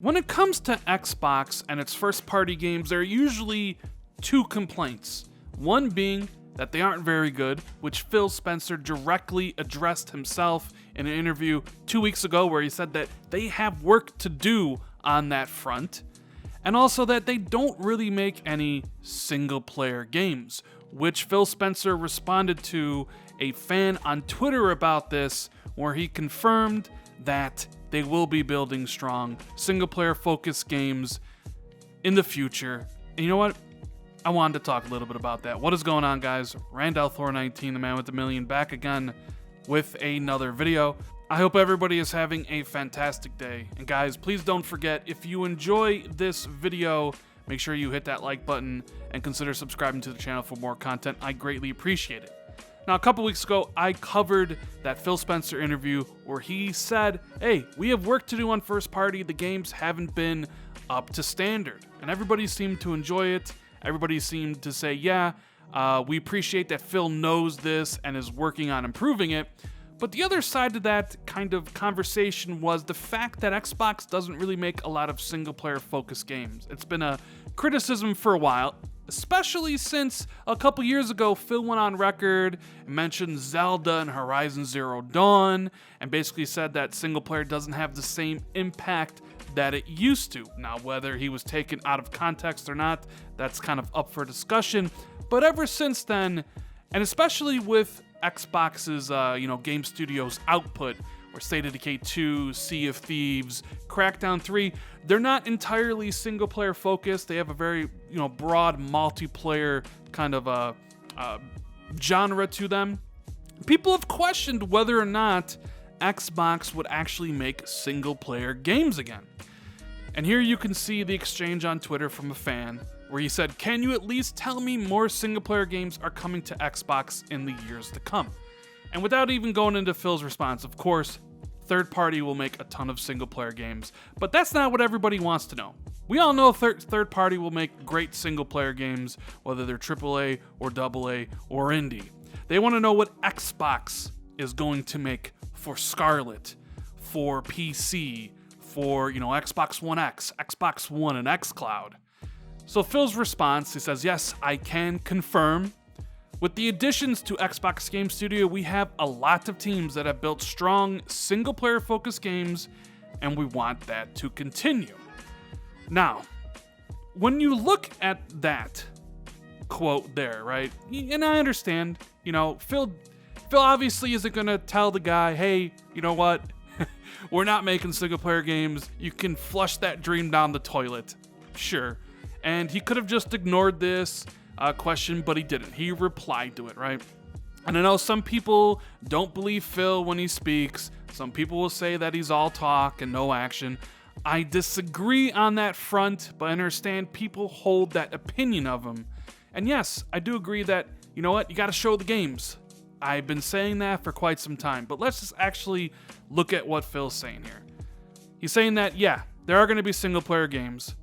When it comes to Xbox and its first-party games, there are usually two complaints. One being that they aren't very good, which Phil Spencer directly addressed himself in an interview 2 weeks ago where he said that they have work to do on that front, and also that they don't really make any single-player games, which Phil Spencer responded to a fan on Twitter about this, where he confirmed that they will be building strong single-player focused games in the future. And you know what? I wanted to talk a little bit about that. What is going on, guys? Randall Thor 19, the man with the million, back again with another video. I hope everybody is having a fantastic day. And guys, please don't forget, if you enjoy this video, make sure you hit that like button and consider subscribing to the channel for more content. I greatly appreciate it. Now, a couple weeks ago, I covered that Phil Spencer interview where he said, hey, we have work to do on first party. The games haven't been up to standard. And everybody seemed to enjoy it. Everybody seemed to say, yeah, we appreciate that Phil knows this and is working on improving it. But the other side to that kind of conversation was the fact that Xbox doesn't really make a lot of single-player focused games. It's been a criticism for a while, especially since a couple years ago, Phil went on record and mentioned Zelda and Horizon Zero Dawn, and basically said that single-player doesn't have the same impact that it used to. Now, whether he was taken out of context or not, that's kind of up for discussion. But ever since then, and especially with Xbox's, game studios output, or State of Decay 2, Sea of Thieves, Crackdown 3, they're not entirely single-player focused. They have a very, broad multiplayer kind of genre to them. People have questioned whether or not Xbox would actually make single-player games again. And here you can see the exchange on Twitter from a fan, where he said, can you at least tell me more single-player games are coming to Xbox in the years to come? And without even going into Phil's response, of course, third party will make a ton of single-player games, but that's not what everybody wants to know. We all know third party will make great single-player games, whether they're AAA or AA or indie. They want to know what Xbox is going to make for Scarlett, for PC, for, Xbox One X, Xbox One, and xCloud. So Phil's response, he says, yes, I can confirm. With the additions to Xbox Game Studio, we have a lot of teams that have built strong single-player focused games, and we want that to continue. Now, when you look at that quote there, right, and I understand, Phil obviously isn't going to tell the guy, hey, you know what, we're not making single-player games, you can flush that dream down the toilet. Sure. And he could have just ignored this question, but he didn't. He replied to it, right? And I know some people don't believe Phil when he speaks. Some people will say that he's all talk and no action. I disagree on that front, but I understand people hold that opinion of him. And yes, I do agree that, you know what, you got to show the games. I've been saying that for quite some time, but let's just actually look at what Phil's saying here. He's saying that, yeah, there are going to be single-player games.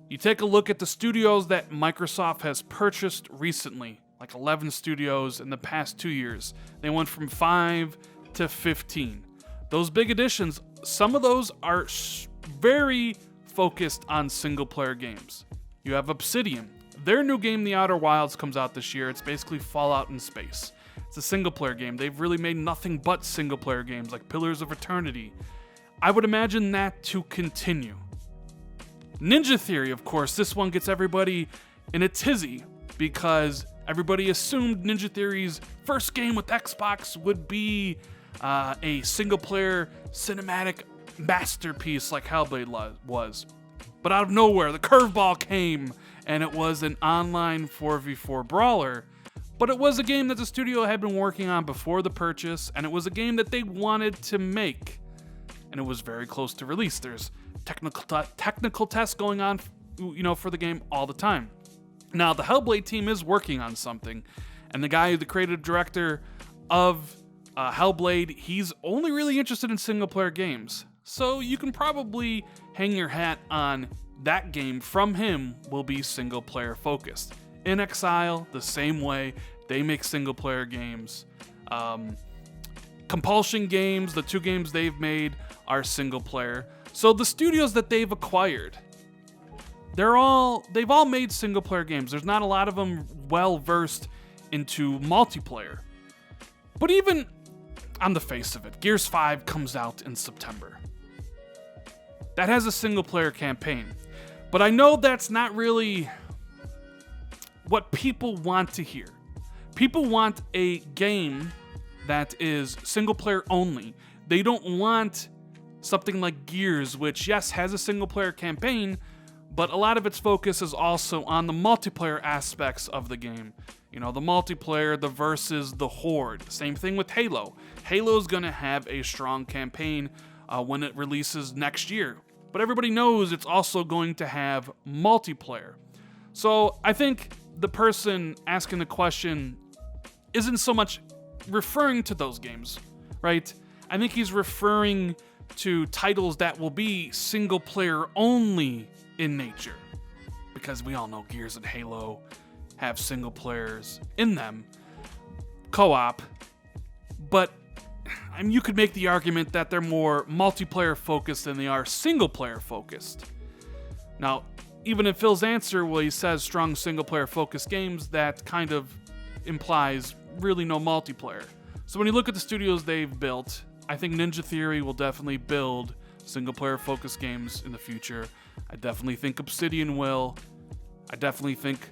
You take a look at the studios that Microsoft has purchased recently, like 11 studios in the past 2 years. They went from 5 to 15. Those big additions, some of those are very focused on single-player games. You have Obsidian. Their new game, The Outer Wilds, comes out this year. It's basically Fallout in space. It's a single-player game. They've really made nothing but single-player games, like Pillars of Eternity. I would imagine that to continue. Ninja Theory, of course, this one gets everybody in a tizzy because everybody assumed Ninja Theory's first game with Xbox would be a single-player cinematic masterpiece like Hellblade was. But out of nowhere, the curveball came, and it was an online 4v4 brawler. But it was a game that the studio had been working on before the purchase, and it was a game that they wanted to make. And it was very close to release. There's technical tests going on, for the game all the time. Now, the Hellblade team is working on something, and the guy, the creative director of Hellblade, he's only really interested in single-player games. So you can probably hang your hat on that game from him will be single-player focused. In Exile, the same way, they make single-player games. Compulsion games, the two games they've made are single-player. So the studios that they've acquired, they've all made single player games. There's not a lot of them well versed into multiplayer. But even on the face of it, Gears 5 comes out in September. That has a single player campaign. But I know that's not really what people want to hear. People want a game that is single player only. They don't want something like Gears, which, yes, has a single player campaign, but a lot of its focus is also on the multiplayer aspects of the game. You know, the multiplayer, the versus, the horde. Same thing with Halo. Halo's gonna have a strong campaign when it releases next year. But everybody knows it's also going to have multiplayer. So I think the person asking the question isn't so much referring to those games, right? I think he's referring to titles that will be single player only in nature. Because we all know Gears and Halo have single players in them, co-op, but I mean, you could make the argument that they're more multiplayer focused than they are single player focused. Now, even in Phil's answer, where he says strong single player focused games, that kind of implies really no multiplayer. So when you look at the studios they've built, I think Ninja Theory will definitely build single player focused games in the future. I definitely think Obsidian will. I definitely think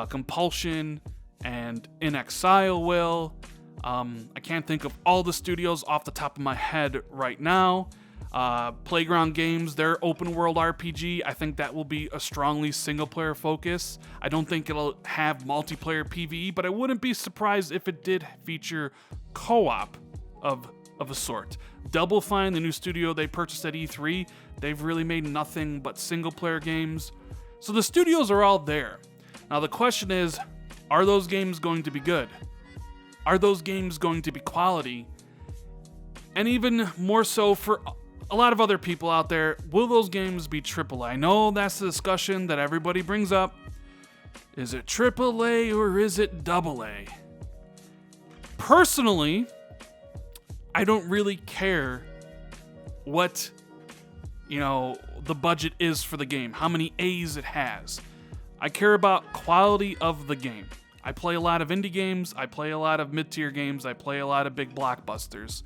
Compulsion and In Exile will. I can't think of all the studios off the top of my head right now. Playground Games, their open world RPG, I think that will be a strongly single player focus. I don't think it'll have multiplayer PvE, but I wouldn't be surprised if it did feature co-op of a sort. Double Fine, the new studio they purchased at E3, they've really made nothing but single player games. So the studios are all there. Now the question is, are those games going to be good? Are those games going to be quality? And even more so for a lot of other people out there, will those games be AAA? I know that's the discussion that everybody brings up. Is it AAA or is it AA? Personally, I don't really care what, the budget is for the game, how many A's it has. I care about quality of the game. I play a lot of indie games, I play a lot of mid-tier games, I play a lot of big blockbusters.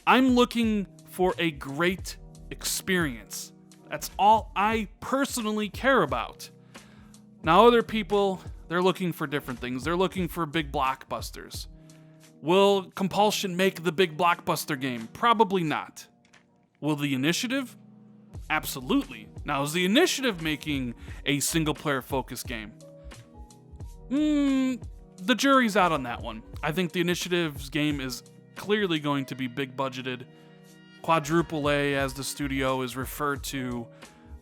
I'm looking for a great experience. That's all I personally care about. Now other people, they're looking for different things. They're looking for big blockbusters. Will Compulsion make the big blockbuster game? Probably not. Will the Initiative? Absolutely. Now, is the Initiative making a single-player focused game? The jury's out on that one. I think the Initiative's game is clearly going to be big budgeted. Quadruple A, as the studio is referred to,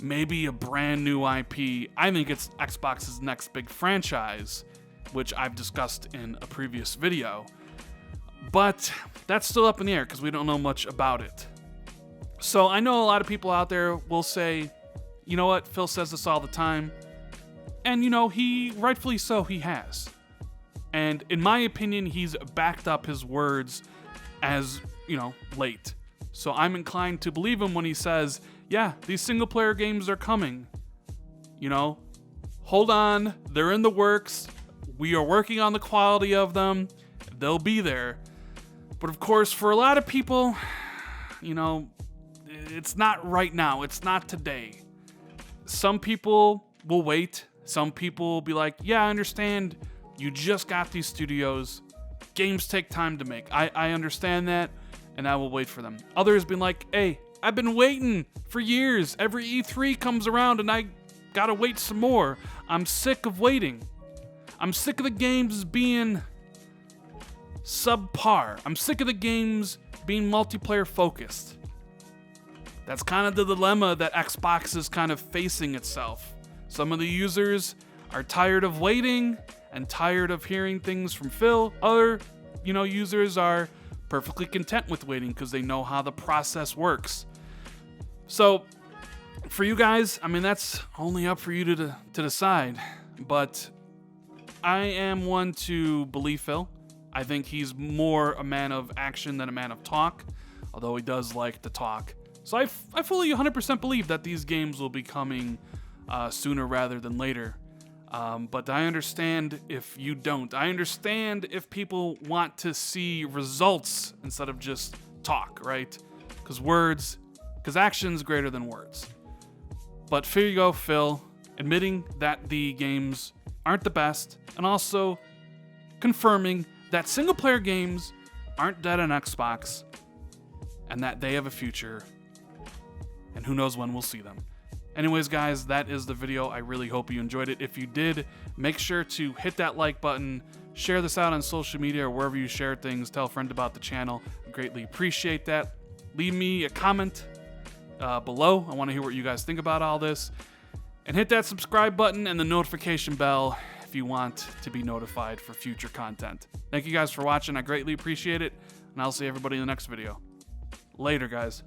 maybe a brand new IP. I think it's Xbox's next big franchise, which I've discussed in a previous video. But that's still up in the air because we don't know much about it. So I know a lot of people out there will say, you know what, Phil says this all the time. And, he, rightfully so, he has. And in my opinion, he's backed up his words as, late. So I'm inclined to believe him when he says, yeah, these single player games are coming. Hold on, they're in the works. We are working on the quality of them. They'll be there. But of course, for a lot of people, it's not right now. It's not today. Some people will wait. Some people will be like, yeah, I understand. You just got these studios. Games take time to make. I understand that, and I will wait for them. Others been like, hey, I've been waiting for years. Every E3 comes around, and I gotta wait some more. I'm sick of waiting. I'm sick of the games being subpar. I'm sick of the games being multiplayer focused. That's kind of the dilemma that Xbox is kind of facing itself. Some of the users are tired of waiting and tired of hearing things from Phil. Other, users are perfectly content with waiting because they know how the process works. So, for you guys, that's only up for you to decide. But I am one to believe Phil. I think he's more a man of action than a man of talk, although he does like to talk So I fully 100% believe that these games will be coming sooner rather than later. But I understand if you don't. I understand if people want to see results instead of just talk, right? Because action's greater than words. But here you go, Phil, admitting that the games aren't the best, and also confirming that single-player games aren't dead on Xbox, and that they have a future, and who knows when we'll see them. Anyways, guys, that is the video. I really hope you enjoyed it. If you did, make sure to hit that like button, share this out on social media or wherever you share things, tell a friend about the channel. I greatly appreciate that. Leave me a comment below. I want to hear what you guys think about all this. And hit that subscribe button and the notification bell if you want to be notified for future content. Thank you guys for watching. I greatly appreciate it, and I'll see everybody in the next video. Later, guys.